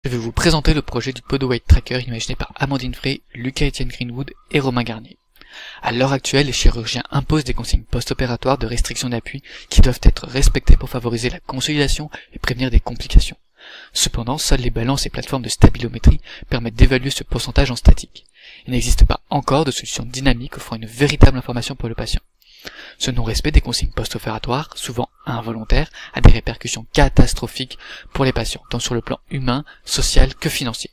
Je vais vous présenter le projet du Podo Weight Tracker imaginé par Amandine Frey, Lucas-Étienne Greenwood et Romain Garnier. À l'heure actuelle, les chirurgiens imposent des consignes post-opératoires de restriction d'appui qui doivent être respectées pour favoriser la consolidation et prévenir des complications. Cependant, seules les balances et plateformes de stabilométrie permettent d'évaluer ce pourcentage en statique. Il n'existe pas encore de solution dynamique offrant une véritable information pour le patient. Ce non-respect des consignes post-opératoires, souvent involontaires, a des répercussions catastrophiques pour les patients, tant sur le plan humain, social que financier.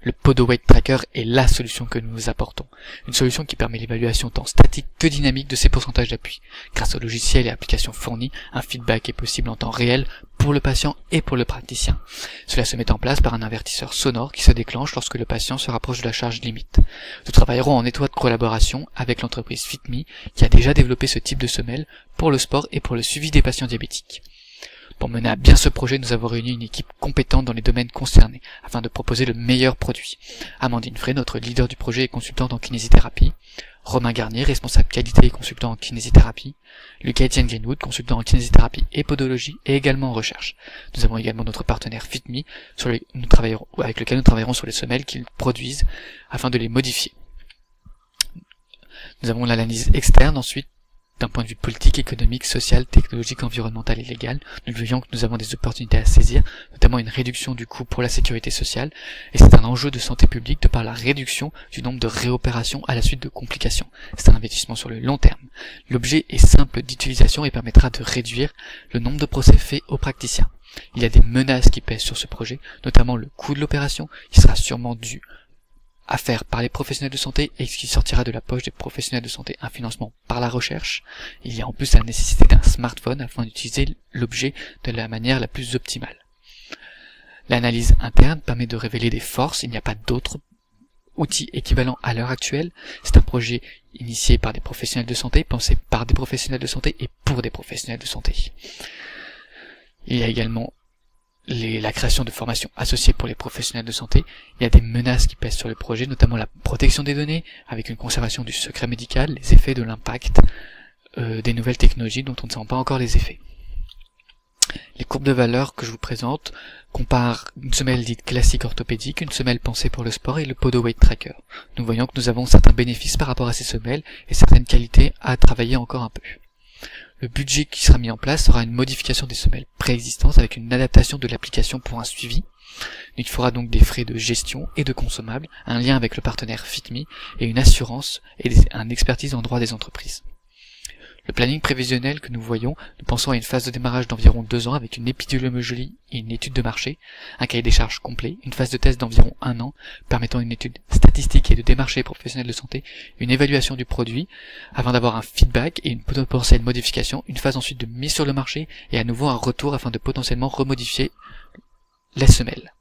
Le Podo Weight Tracker est la solution que nous vous apportons. Une solution qui permet l'évaluation tant statique que dynamique de ces pourcentages d'appui. Grâce au logiciel et applications fournies, un feedback est possible en temps réel pour le patient et pour le praticien. Cela se met en place par un avertisseur sonore qui se déclenche lorsque le patient se rapproche de la charge limite. Nous travaillerons en étroite collaboration avec l'entreprise FitMe qui a déjà développé ce type de semelle pour le sport et pour le suivi des patients diabétiques. Pour mener à bien ce projet, nous avons réuni une équipe compétente dans les domaines concernés, afin de proposer le meilleur produit. Amandine Frey, notre leader du projet et consultante en kinésithérapie. Romain Garnier, responsable qualité et consultant en kinésithérapie. Lucas-Étienne Greenwood, consultant en kinésithérapie et podologie et également en recherche. Nous avons également notre partenaire FitMe, avec lequel nous travaillerons sur les semelles qu'ils produisent afin de les modifier. Nous avons l'analyse externe ensuite. D'un point de vue politique, économique, social, technologique, environnemental et légal, nous voyons que nous avons des opportunités à saisir, notamment une réduction du coût pour la sécurité sociale, et c'est un enjeu de santé publique de par la réduction du nombre de réopérations à la suite de complications. C'est un investissement sur le long terme. L'objet est simple d'utilisation et permettra de réduire le nombre de procès faits aux praticiens. Il y a des menaces qui pèsent sur ce projet, notamment le coût de l'opération, qui sera sûrement dû à faire par les professionnels de santé et ce qui sortira de la poche des professionnels de santé un financement par la recherche. Il y a en plus la nécessité d'un smartphone afin d'utiliser l'objet de la manière la plus optimale. L'analyse interne permet de révéler des forces, il n'y a pas d'autres outils équivalents à l'heure actuelle. C'est un projet initié par des professionnels de santé, pensé par des professionnels de santé et pour des professionnels de santé. Il y a également la création de formations associées pour les professionnels de santé. Il y a des menaces qui pèsent sur le projet, notamment la protection des données, avec une conservation du secret médical, les effets de l'impact des nouvelles technologies dont on ne sent pas encore les effets. Les courbes de valeur que je vous présente comparent une semelle dite classique orthopédique, une semelle pensée pour le sport et le Podo Weight Tracker. Nous voyons que nous avons certains bénéfices par rapport à ces semelles et certaines qualités à travailler encore un peu. Le budget qui sera mis en place sera une modification des semelles préexistantes avec une adaptation de l'application pour un suivi. Il faudra donc des frais de gestion et de consommables, un lien avec le partenaire FitMe et une assurance et une expertise en droit des entreprises. Le planning prévisionnel que nous voyons, nous pensons à une phase de démarrage d'environ 2 ans avec une épidémiologie et une étude de marché, un cahier des charges complet, une phase de test d'environ 1 an, permettant une étude statistique et de démarcher les professionnels de santé, une évaluation du produit, afin d'avoir un feedback et une potentielle modification, une phase ensuite de mise sur le marché et à nouveau un retour afin de potentiellement remodifier la semelle.